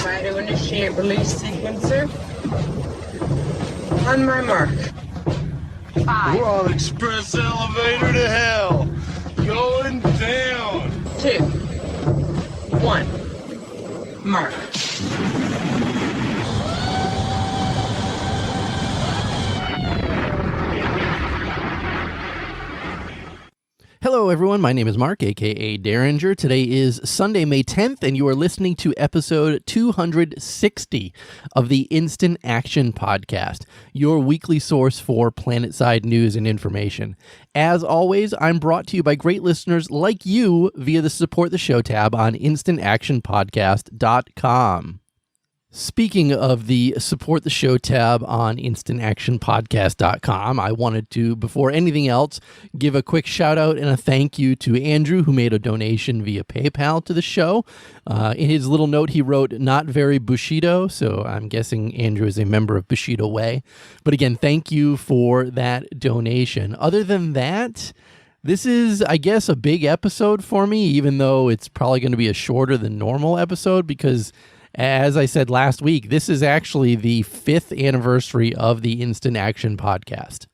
Try to initiate release sequencer. On my mark. 5. We're on express elevator to hell. Going down. 2. 1. Mark. Hello, everyone. My name is Mark, a.k.a. Derringer. Today is Sunday, May 10th, and you are listening to episode 260 of the Instant Action Podcast, your weekly source for planet-side news and information. As always, I'm brought to you by great listeners like you via the Support the Show tab on instantactionpodcast.com. Speaking of the Support the Show tab on instantactionpodcast.com, I wanted to, before anything else, give a quick shout out and a thank you to Andrew, who made a donation via PayPal to the show. In his little note, he wrote, "Not very Bushido," so I'm guessing Andrew is a member of Bushido Way. But again, thank you for that donation. Other than that, this is, I guess, a big episode for me, even though it's probably going to be a shorter than normal episode, because as I said last week, this is actually the 5th anniversary of the Instant Action Podcast.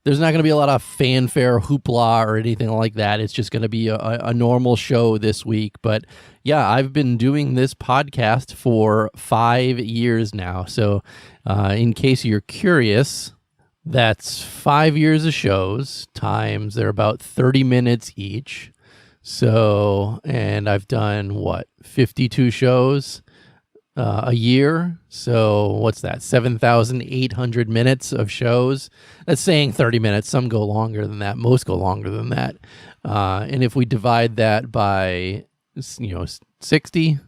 There's not going to be a lot of fanfare, hoopla, or anything like that. It's just going to be a normal show this week. But yeah, I've been doing this podcast for 5 years now. So in case you're curious, that's 5 years of shows times they're about 30 minutes each. So, and I've done 52 shows a year. So what's that? 7,800 minutes of shows. That's saying 30 minutes. Some go longer than that. Most go longer than that. And if we divide that by, 60,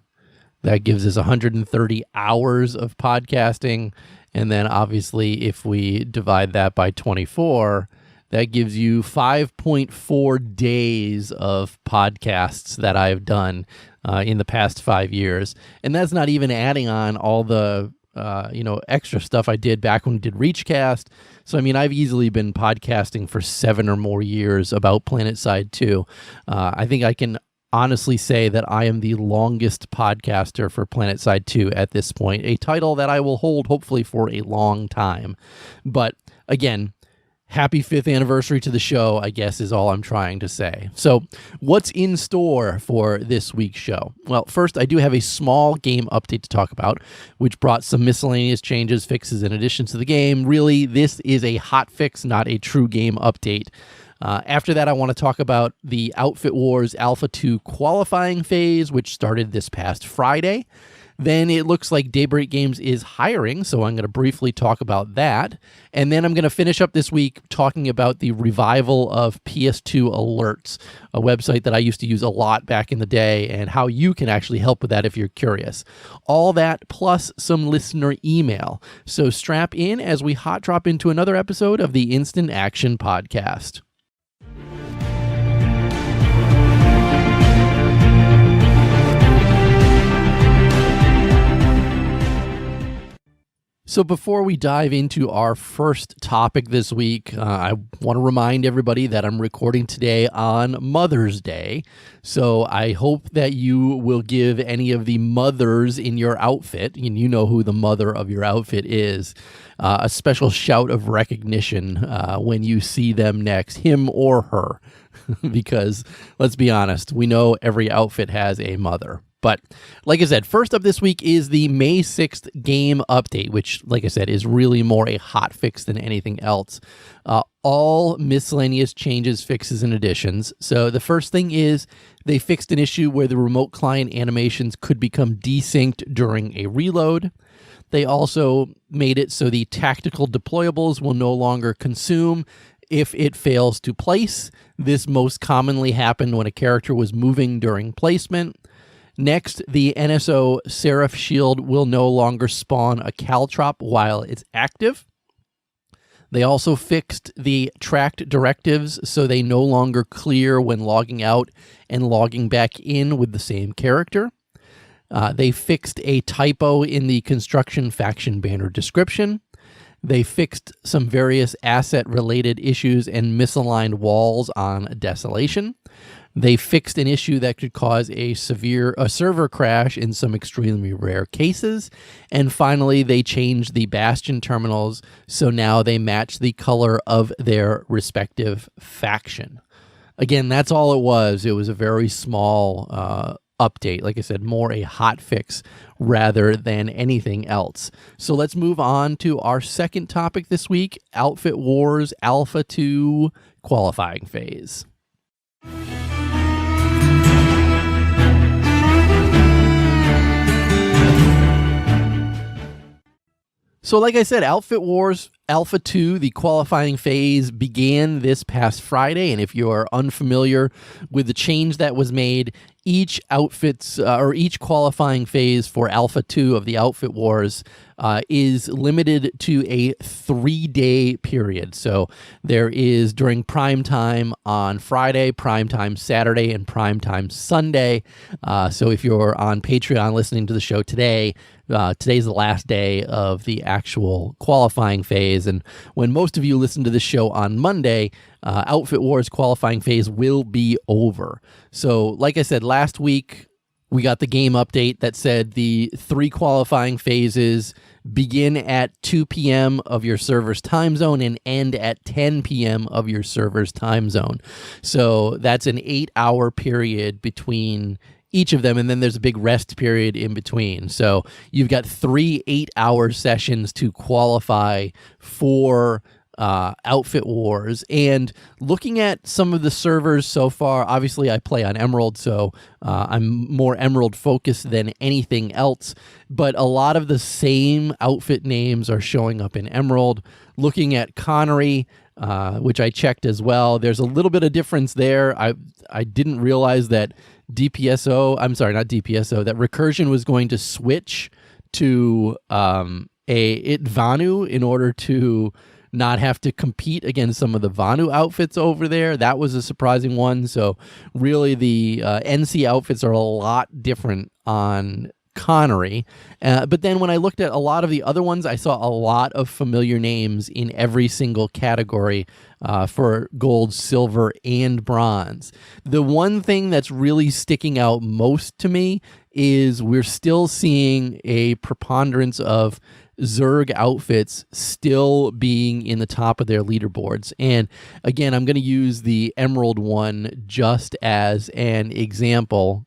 that gives us 130 hours of podcasting. And then obviously if we divide that by 24, that gives you 5.4 days of podcasts that I've done in the past 5 years. And that's not even adding on all the, extra stuff I did back when we did Reachcast. So, I mean, I've easily been podcasting for 7 or more years about PlanetSide 2. I think I can honestly say that I am the longest podcaster for PlanetSide 2 at this point, a title that I will hold hopefully for a long time. But again, happy 5th anniversary to the show, I guess, is all I'm trying to say. So what's in store for this week's show? Well, first, I do have a small game update to talk about, which brought some miscellaneous changes, fixes, and additions to the game. Really, this is a hot fix, not a true game update. After that, I want to talk about the Outfit Wars Alpha 2 qualifying phase, which started this past Friday. Then it looks like Daybreak Games is hiring, so I'm going to briefly talk about that. And then I'm going to finish up this week talking about the revival of PS2 Alerts, a website that I used to use a lot back in the day, and how you can actually help with that if you're curious. All that plus some listener email. So strap in as we hot drop into another episode of the Instant Action Podcast. So before we dive into our first topic this week, I want to remind everybody that I'm recording today on Mother's Day. So I hope that you will give any of the mothers in your outfit, and you know who the mother of your outfit is, a special shout of recognition when you see them next, him or her. Because let's be honest, we know every outfit has a mother. But like I said, first up this week is the May 6th game update, which, like I said, is really more a hot fix than anything else. All miscellaneous changes, fixes, and additions. So the first thing is they fixed an issue where the remote client animations could become desynced during a reload. They also made it so the tactical deployables will no longer consume if it fails to place. This most commonly happened when a character was moving during placement. Next, the NSO Seraph Shield will no longer spawn a caltrop while it's active. They also fixed the tracked directives so they no longer clear when logging out and logging back in with the same character. They fixed a typo in the construction faction banner description. They fixed some various asset-related issues and misaligned walls on Desolation. They fixed an issue that could cause a server crash in some extremely rare cases. And finally, they changed the Bastion terminals, so now they match the color of their respective faction. Again, that's all it was. It was a very small update. Like I said, more a hot fix rather than anything else. So let's move on to our second topic this week, Outfit Wars Alpha 2 qualifying phase. So like I said, Outfit Wars Alpha 2, the qualifying phase, began this past Friday. And if you're unfamiliar with the change that was made, each each qualifying phase for Alpha 2 of the Outfit Wars is limited to a 3-day period. So there is during prime time on Friday, prime time Saturday, and prime time Sunday. So if you're on Patreon listening to the show today, today's the last day of the actual qualifying phase. And when most of you listen to this show on Monday, Outfit Wars qualifying phase will be over. So like I said, last week, we got the game update that said the 3 qualifying phases begin at 2 p.m. of your server's time zone and end at 10 p.m. of your server's time zone. So that's an 8-hour period between each of them, and then there's a big rest period in between. So you've got 3 8-hour sessions to qualify for Outfit Wars. And looking at some of the servers so far, obviously I play on Emerald, so I'm more Emerald focused than anything else, but a lot of the same outfit names are showing up in Emerald. Looking at Connery, which I checked as well, there's a little bit of difference there. I didn't realize that that Recursion was going to switch to Vanu in order to not have to compete against some of the Vanu outfits over there. That was a surprising one. So really the NC outfits are a lot different on Connery. But then when I looked at a lot of the other ones, I saw a lot of familiar names in every single category for gold, silver, and bronze. The one thing that's really sticking out most to me is we're still seeing a preponderance of Zerg outfits still being in the top of their leaderboards. And again, I'm going to use the Emerald one just as an example.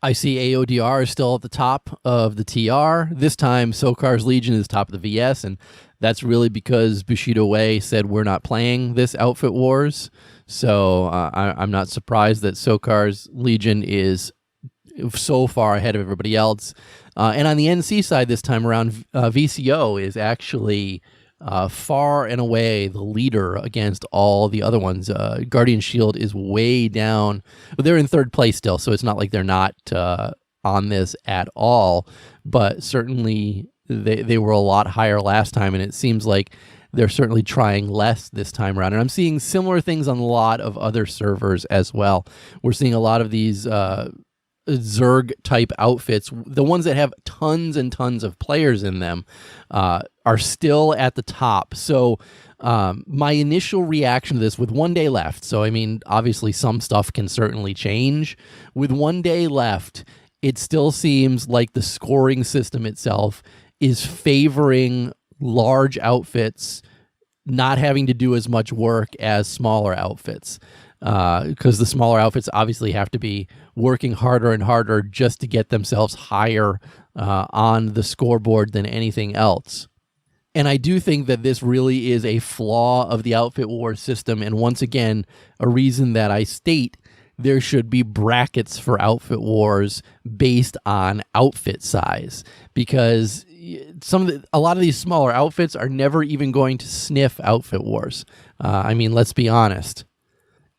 I see AODR is still at the top of the TR. This time, Sokar's Legion is top of the VS, and that's really because Bushido Way said we're not playing this Outfit Wars. So I'm not surprised that Sokar's Legion is so far ahead of everybody else. And on the NC side this time around, VCO is actually far and away the leader against all the other ones. Guardian Shield is way down. They're in third place still, so it's not like they're not on this at all. But certainly they were a lot higher last time, and it seems like they're certainly trying less this time around. And I'm seeing similar things on a lot of other servers as well. We're seeing a lot of these Zerg type outfits, the ones that have tons and tons of players in them, are still at the top. So my initial reaction to this, with 1 day left, so I mean, obviously some stuff can certainly change. With 1 day left, it still seems like the scoring system itself is favoring large outfits not having to do as much work as smaller outfits. Because the smaller outfits obviously have to be working harder and harder just to get themselves higher on the scoreboard than anything else. And I do think that this really is a flaw of the Outfit War system, and once again, a reason that I state there should be brackets for Outfit Wars based on outfit size, because a lot of these smaller outfits are never even going to sniff Outfit Wars. I mean, let's be honest.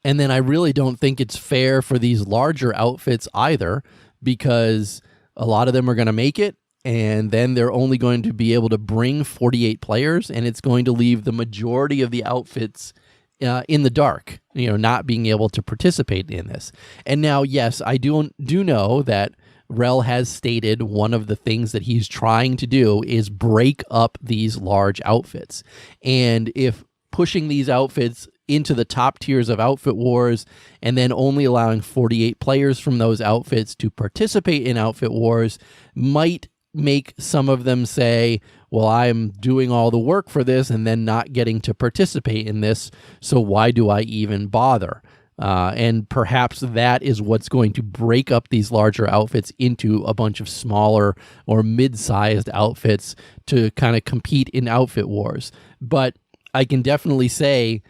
And then I really don't think it's fair for these larger outfits either, because a lot of them are going to make it, and then they're only going to be able to bring 48 players, and it's going to leave the majority of the outfits in the dark, not being able to participate in this. And now, yes, I do know that Rel has stated one of the things that he's trying to do is break up these large outfits. And if pushing these outfits into the top tiers of Outfit Wars and then only allowing 48 players from those outfits to participate in Outfit Wars might make some of them say, well, I'm doing all the work for this and then not getting to participate in this, so why do I even bother? And perhaps that is what's going to break up these larger outfits into a bunch of smaller or mid-sized outfits to kind of compete in Outfit Wars. But I can definitely say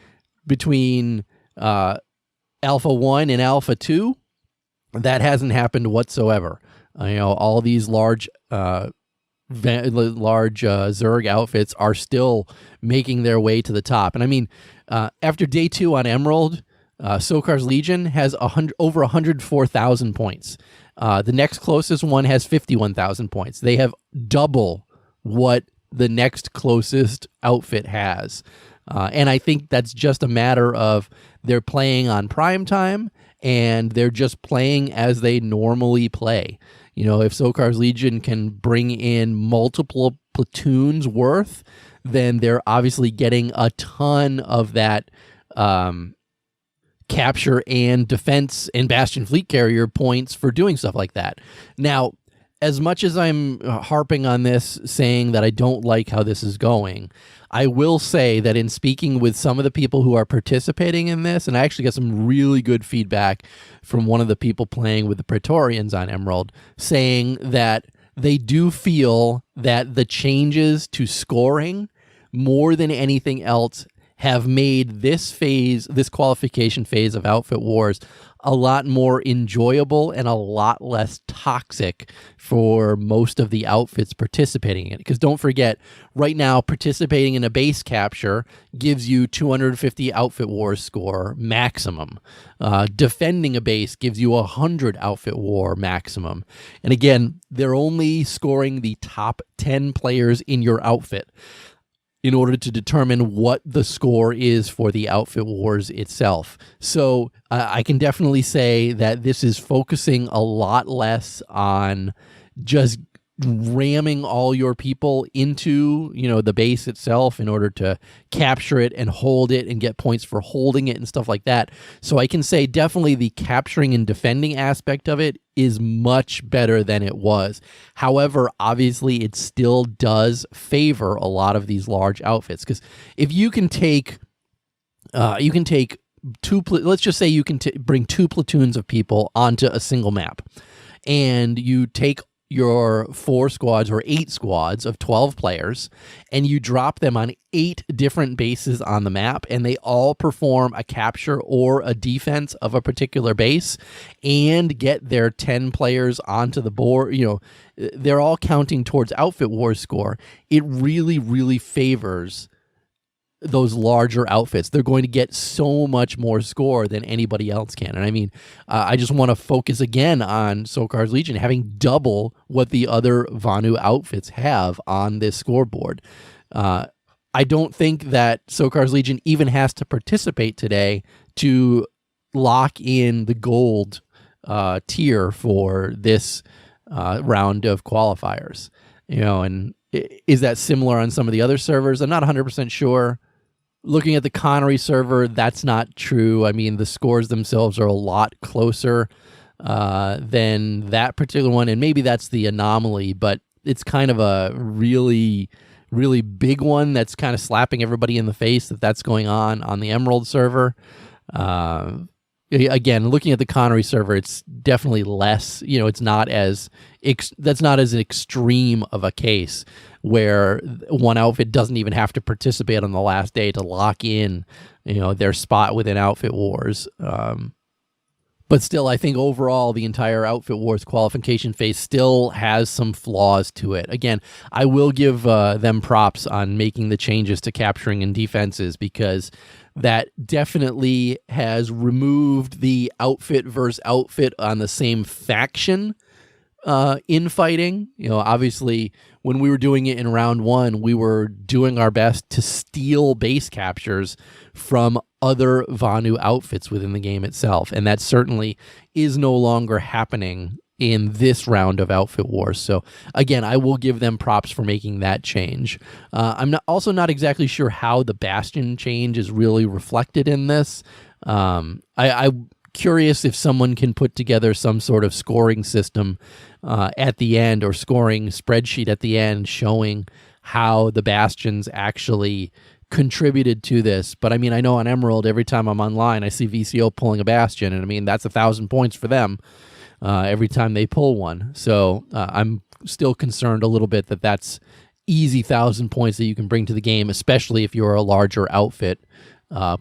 between Alpha 1 and Alpha 2, that hasn't happened whatsoever. All these large Zerg outfits are still making their way to the top. And I mean, after day 2 on Emerald, Sokar's Legion has over 104,000 points. The next closest one has 51,000 points. They have double what the next closest outfit has. And I think that's just a matter of they're playing on prime time and they're just playing as they normally play. If Sokar's Legion can bring in multiple platoons worth, then they're obviously getting a ton of that capture and defense and Bastion Fleet Carrier points for doing stuff like that. Now, as much as I'm harping on this, saying that I don't like how this is going, I will say that in speaking with some of the people who are participating in this, and I actually got some really good feedback from one of the people playing with the Praetorians on Emerald, saying that they do feel that the changes to scoring, more than anything else, have made this qualification phase of Outfit Wars a lot more enjoyable and a lot less toxic for most of the outfits participating in it. Because don't forget, right now, participating in a base capture gives you 250 Outfit Wars score maximum. Defending a base gives you 100 Outfit War maximum. And again, they're only scoring the top 10 players in your outfit in order to determine what the score is for the Outfit Wars itself. So I can definitely say that this is focusing a lot less on just ramming all your people into, the base itself in order to capture it and hold it and get points for holding it and stuff like that. So I can say definitely the capturing and defending aspect of it is much better than it was. However, obviously it still does favor a lot of these large outfits, because if you can take let's just say you can bring 2 platoons of people onto a single map, and you take your 4 squads or 8 squads of 12 players and you drop them on 8 different bases on the map, and they all perform a capture or a defense of a particular base and get their 10 players onto the board, they're all counting towards Outfit Wars score. It really, really favors those larger outfits. They're going to get so much more score than anybody else can. And I mean, I just want to focus again on Sokar's Legion having double what the other Vanu outfits have on this scoreboard. I don't think that Sokar's Legion even has to participate today to lock in the gold tier for this round of qualifiers. And is that similar on some of the other servers? I'm not 100% sure. Looking at the Connery server, that's not true. I mean, the scores themselves are a lot closer than that particular one, and maybe that's the anomaly, but it's kind of a really, really big one that's kind of slapping everybody in the face that's going on the Emerald server. Again, looking at the Connery server, it's definitely less, it's not as, that's not as extreme of a case where one outfit doesn't even have to participate on the last day to lock in, their spot within Outfit Wars. But still, I think overall, the entire Outfit Wars qualification phase still has some flaws to it. Again, I will give them props on making the changes to capturing and defenses, because that definitely has removed the outfit versus outfit on the same faction infighting. Obviously, when we were doing it in round 1, we were doing our best to steal base captures from other Vanu outfits within the game itself, and that certainly is no longer happening in this round of Outfit Wars. So again, I will give them props for making that change. I'm also not exactly sure how the Bastion change is really reflected in this. I'm curious if someone can put together some sort of scoring system at the end, or scoring spreadsheet at the end showing how the Bastions actually contributed to this. But I mean, I know on Emerald, every time I'm online, I see VCO pulling a Bastion, and I mean, that's 1,000 points for them every time they pull one. So I'm still concerned a little bit that that's easy 1,000 points that you can bring to the game, especially if you're a larger outfit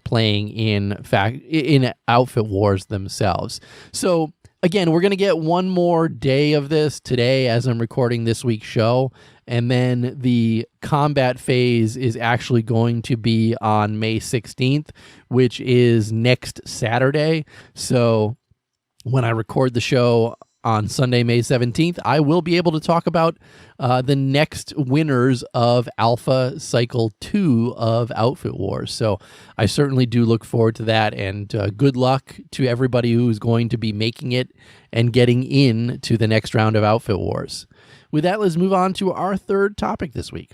playing in Outfit Wars themselves. So again, we're going to get one more day of this today as I'm recording this week's show. And then the combat phase is actually going to be on May 16th, which is next Saturday. So when I record the show on Sunday, May 17th, I will be able to talk about the next winners of Alpha Cycle 2 of Outfit Wars. So I certainly do look forward to that, and good luck to everybody who's going to be making it and getting in to the next round of Outfit Wars. With that, let's move on to our third topic this week.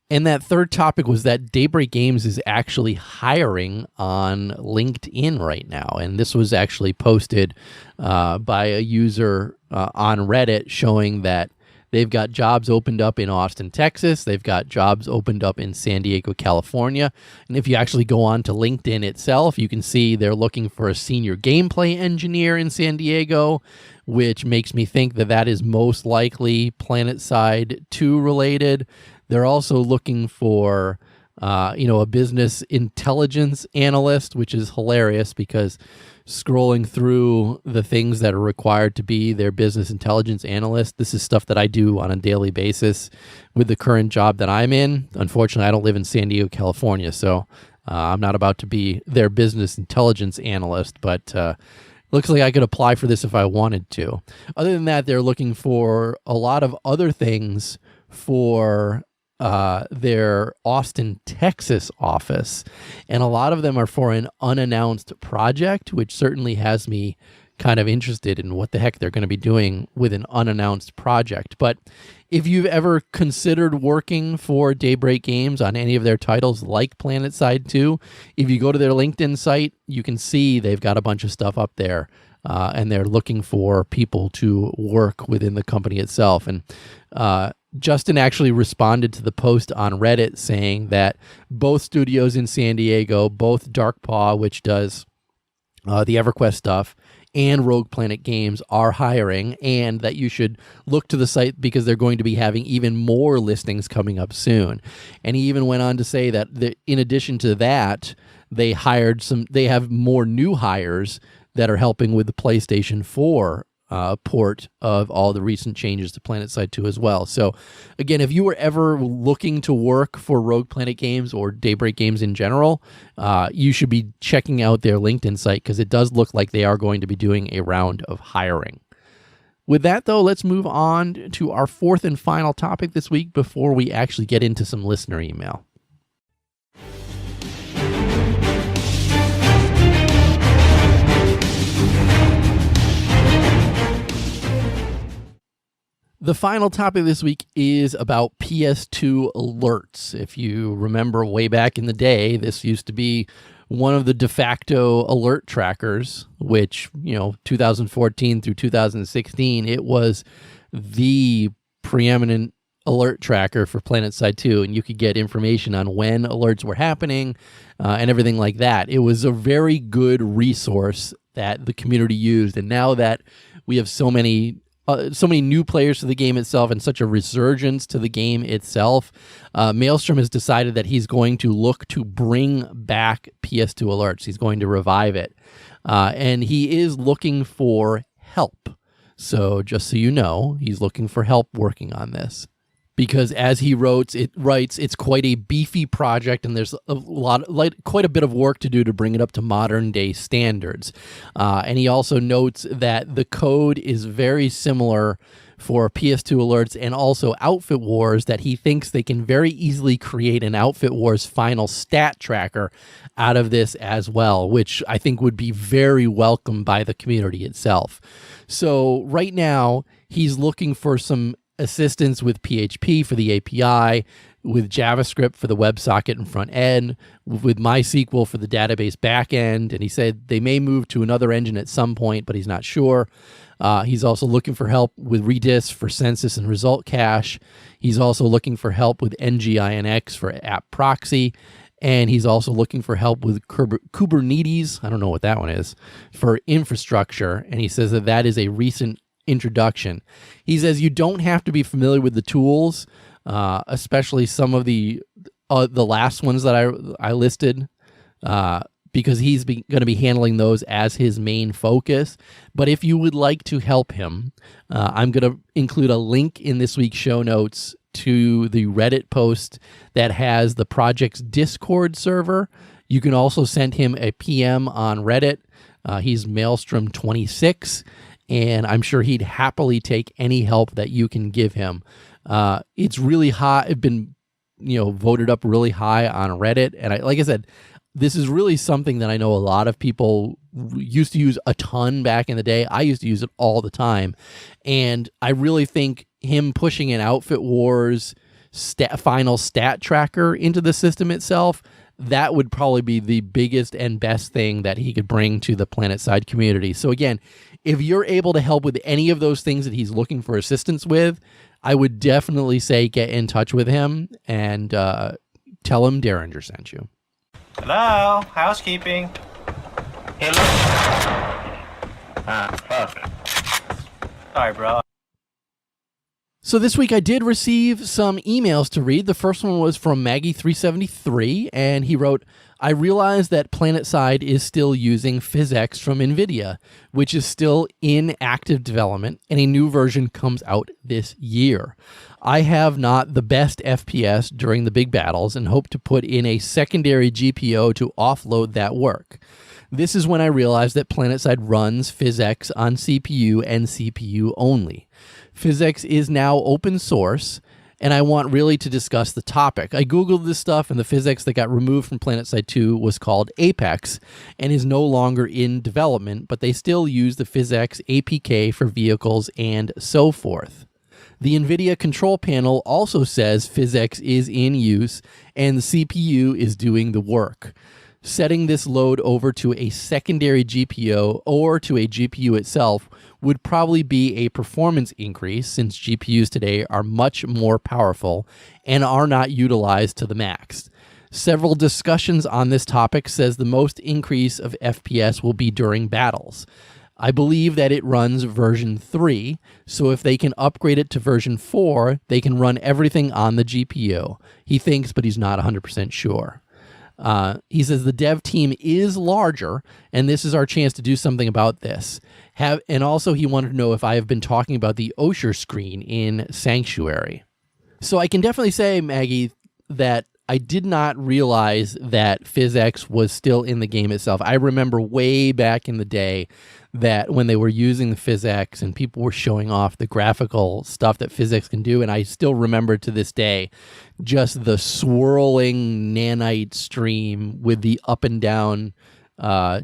And that third topic was that Daybreak Games is actually hiring on LinkedIn right now. And this was actually posted by a user on Reddit showing that they've got jobs opened up in Austin, Texas. They've got jobs opened up in San Diego, California. And if you actually go on to LinkedIn itself, you can see they're looking for a senior gameplay engineer in San Diego, which makes me think that that is most likely PlanetSide 2 related. They're also looking for, a business intelligence analyst, which is hilarious because scrolling through the things that are required to be their business intelligence analyst, this is stuff that I do on a daily basis with the current job that I'm in. Unfortunately, I don't live in San Diego, California, so I'm not about to be their business intelligence analyst, but looks like I could apply for this if I wanted to. Other than that, they're looking for a lot of other things for their Austin, Texas office, and a lot of them are for an unannounced project, which certainly has me kind of interested in what the heck they're going to be doing with an unannounced project. But if you've ever considered working for Daybreak Games on any of their titles like PlanetSide 2, if you go to their LinkedIn site, you can see they've got a bunch of stuff up there. And they're looking for people to work within the company itself. And Justin actually responded to the post on Reddit saying that both studios in San Diego, both Dark Paw, which does the EverQuest stuff, and Rogue Planet Games are hiring, and that you should look to the site because they're going to be having even more listings coming up soon. And he even went on to say that in addition to that, they have more new hires that are helping with the PlayStation 4 port of all the recent changes to PlanetSide 2 as well. So again, if you were ever looking to work for Rogue Planet Games or Daybreak Games in general, you should be checking out their LinkedIn site because it does look like they are going to be doing a round of hiring. With that, though, let's move on to our fourth and final topic this week before we actually get into some listener email. The final topic this week is about PS2 alerts. If you remember way back in the day, this used to be one of the de facto alert trackers, which, 2014 through 2016, it was the preeminent alert tracker for PlanetSide 2, and you could get information on when alerts were happening and everything like that. It was a very good resource that the community used, and now that we have so many new players to the game itself and such a resurgence to the game itself, Maelstrom has decided that he's going to look to bring back PS2 alerts. He's going to revive it. And he is looking for help. So just so you know, he's looking for help working on this. Because as he writes, it's quite a beefy project, and there's quite a bit of work to do to bring it up to modern day standards. And he also notes that the code is very similar for PS2 alerts and also Outfit Wars that he thinks they can very easily create an Outfit Wars final stat tracker out of this as well, which I think would be very welcome by the community itself. So right now, he's looking for some assistance with PHP for the API, with JavaScript for the WebSocket and front end, with MySQL for the database backend. And he said they may move to another engine at some point, but he's not sure. He's also looking for help with Redis for census and result cache. He's also looking for help with NGINX for app proxy. And he's also looking for help with Kubernetes, I don't know what that one is, for infrastructure. And he says that is a recent introduction. He says you don't have to be familiar with the tools, especially some of the last ones that I listed, because he's going to be handling those as his main focus. But if you would like to help him, I'm going to include a link in this week's show notes to the Reddit post that has the project's Discord server. You can also send him a PM on Reddit. He's Maelstrom26, and I'm sure he'd happily take any help that you can give him. It's really high. It's been, voted up really high on Reddit. And like I said, this is really something that I know a lot of people used to use a ton back in the day. I used to use it all the time. And I really think him pushing an Outfit Wars final stat tracker into the system itself, that would probably be the biggest and best thing that he could bring to the PlanetSide community. So again, if you're able to help with any of those things that he's looking for assistance with, I would definitely say get in touch with him and tell him Derringer sent you. Hello? Housekeeping? Hello? Fuck. Sorry, bro. So this week I did receive some emails to read. The first one was from Maggie373, and he wrote, I realize that PlanetSide is still using PhysX from NVIDIA, which is still in active development, and a new version comes out this year. I have not the best FPS during the big battles and hope to put in a secondary GPO to offload that work. This is when I realized that PlanetSide runs PhysX on CPU and CPU only. PhysX is now open source, and I want really to discuss the topic. I Googled this stuff, and the PhysX that got removed from PlanetSide 2 was called Apex and is no longer in development, but they still use the PhysX APK for vehicles and so forth. The NVIDIA control panel also says PhysX is in use, and the CPU is doing the work. Setting this load over to a secondary GPO or to a GPU itself would probably be a performance increase, since GPUs today are much more powerful and are not utilized to the max. Several discussions on this topic says the most increase of FPS will be during battles. I believe that it runs version 3, so if they can upgrade it to version 4, they can run everything on the GPU. He thinks, but he's not 100% sure. He says the dev team is larger, and this is our chance to do something about this. And also he wanted to know if I have been talking about the Osher screen in Sanctuary. So I can definitely say, Maggie, that I did not realize that PhysX was still in the game itself. I remember way back in the day that when they were using the PhysX and people were showing off the graphical stuff that PhysX can do, and I still remember to this day just the swirling nanite stream with the up and down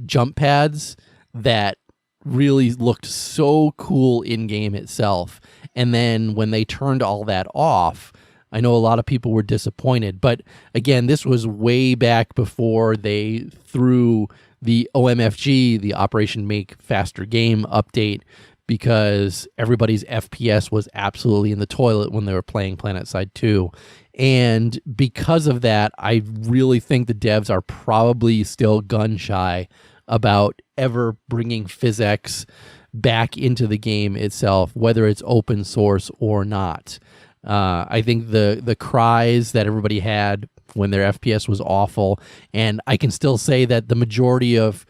jump pads that really looked so cool in game itself. And then when they turned all that off, I know a lot of people were disappointed, but again, this was way back before they threw the OMFG, the Operation Make Faster Game update, because everybody's FPS was absolutely in the toilet when they were playing PlanetSide 2. And because of that, I really think the devs are probably still gun shy about ever bringing PhysX back into the game itself, whether it's open source or not. I think the cries that everybody had when their FPS was awful, and I can still say that the majority of,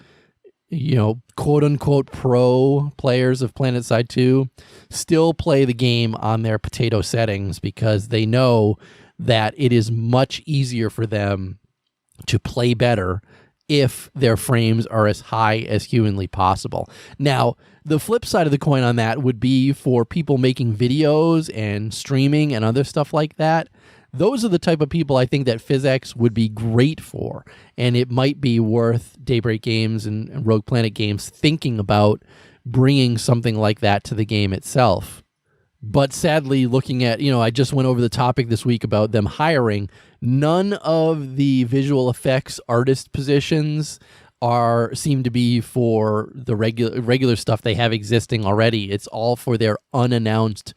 quote unquote pro players of PlanetSide 2 still play the game on their potato settings because they know that it is much easier for them to play better if their frames are as high as humanly possible. Now, the flip side of the coin on that would be for people making videos and streaming and other stuff like that. Those are the type of people I think that PhysX would be great for, and it might be worth Daybreak Games and Rogue Planet Games thinking about bringing something like that to the game itself. But sadly, looking at, I just went over the topic this week about them hiring. None of the visual effects artist positions seem to be for the regular stuff they have existing already. It's all for their unannounced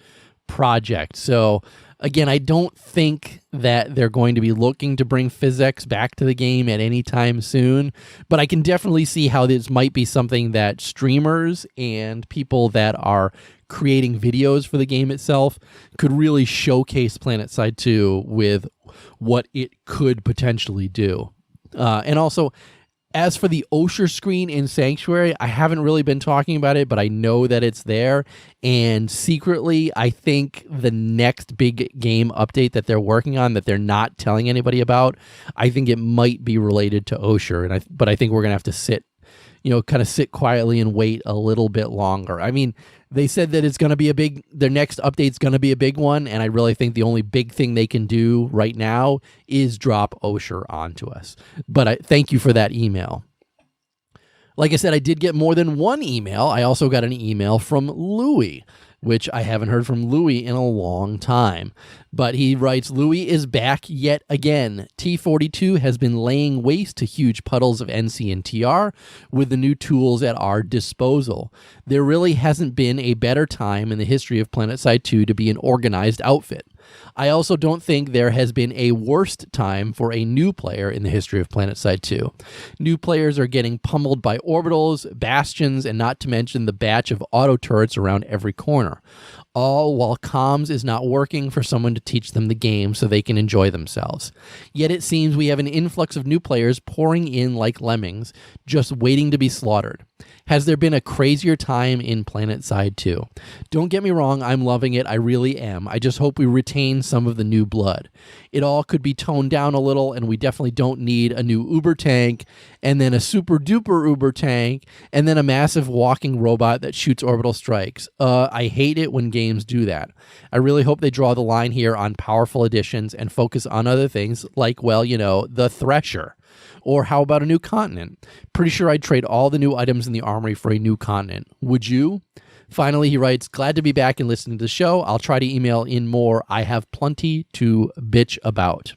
project. So again, I don't think that they're going to be looking to bring PhysX back to the game at any time soon, but I can definitely see how this might be something that streamers and people that are creating videos for the game itself could really showcase PlanetSide 2 with what it could potentially do. And also, as for the Osher screen in Sanctuary, I haven't really been talking about it, but I know that it's there. And secretly, I think the next big game update that they're working on that they're not telling anybody about, I think it might be related to Osher. But I think we're going to have to sit quietly and wait a little bit longer. I mean, they said that it's going to be their next update's going to be a big one, and I really think the only big thing they can do right now is drop Osher onto us. But thank you for that email. Like I said, I did get more than one email. I also got an email from Louie, which I haven't heard from Louie in a long time. But he writes, Louie is back yet again. T42 has been laying waste to huge puddles of NC and TR with the new tools at our disposal. There really hasn't been a better time in the history of PlanetSide 2 to be an organized outfit. I also don't think there has been a worst time for a new player in the history of PlanetSide 2. New players are getting pummeled by orbitals, bastions, and not to mention the batch of auto turrets around every corner. All while comms is not working for someone to teach them the game so they can enjoy themselves. Yet it seems we have an influx of new players pouring in like lemmings, just waiting to be slaughtered. Has there been a crazier time in PlanetSide 2? Don't get me wrong, I'm loving it, I really am. I just hope we retain some of the new blood. It all could be toned down a little, and we definitely don't need a new Uber tank, and then a super duper Uber tank, and then a massive walking robot that shoots orbital strikes. I hate it when games do that. I really hope they draw the line here on powerful additions and focus on other things like, the Thresher. Or how about a new continent? Pretty sure I'd trade all the new items in the armory for a new continent. Would you? Finally, he writes, glad to be back and listening to the show. I'll try to email in more. I have plenty to bitch about.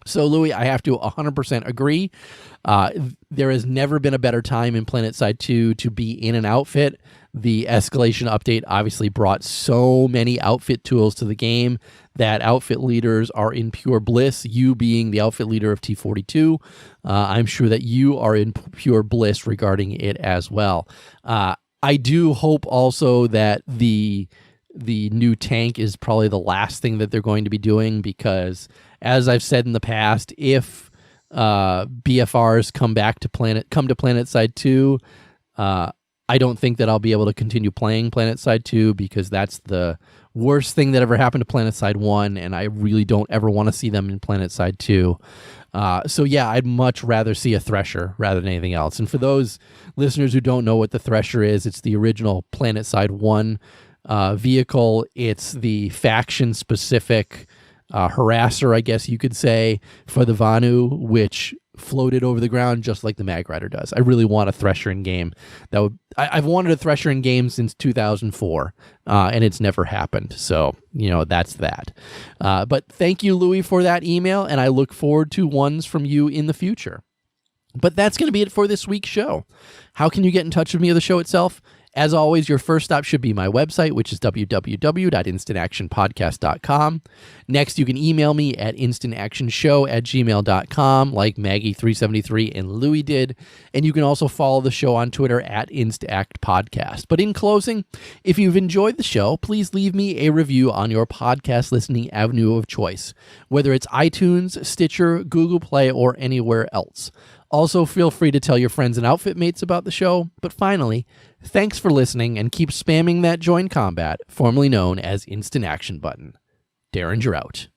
So, Louis, I have to 100% agree. There has never been a better time in PlanetSide 2 to be in an outfit. The escalation update obviously brought so many outfit tools to the game that outfit leaders are in pure bliss. You being the outfit leader of T42, I'm sure that you are in pure bliss regarding it as well. I do hope also that the new tank is probably the last thing that they're going to be doing, because as I've said in the past, if BFRs come to PlanetSide 2, I don't think that I'll be able to continue playing PlanetSide 2, because that's the worst thing that ever happened to PlanetSide 1, and I really don't ever want to see them in PlanetSide 2. So yeah, I'd much rather see a Thresher rather than anything else. And for those listeners who don't know what the Thresher is, it's the original PlanetSide 1 vehicle. It's the faction-specific harasser, I guess you could say, for the Vanu, which floated over the ground just like the Mag Rider does. I really want a Thresher in game. I've wanted a Thresher in game since 2004, and it's never happened. So, that's that. But thank you, Louis, for that email, and I look forward to ones from you in the future. But that's going to be it for this week's show. How can you get in touch with me or the show itself? As always, your first stop should be my website, which is www.instantactionpodcast.com. Next, you can email me at instantactionshow@gmail.com, like Maggie373 and Louie did. And you can also follow the show on Twitter at InstActPodcast. But in closing, if you've enjoyed the show, please leave me a review on your podcast listening avenue of choice, whether it's iTunes, Stitcher, Google Play, or anywhere else. Also, feel free to tell your friends and outfit mates about the show. But finally, thanks for listening, and keep spamming that Join Combat, formerly known as Instant Action button. Derringer out.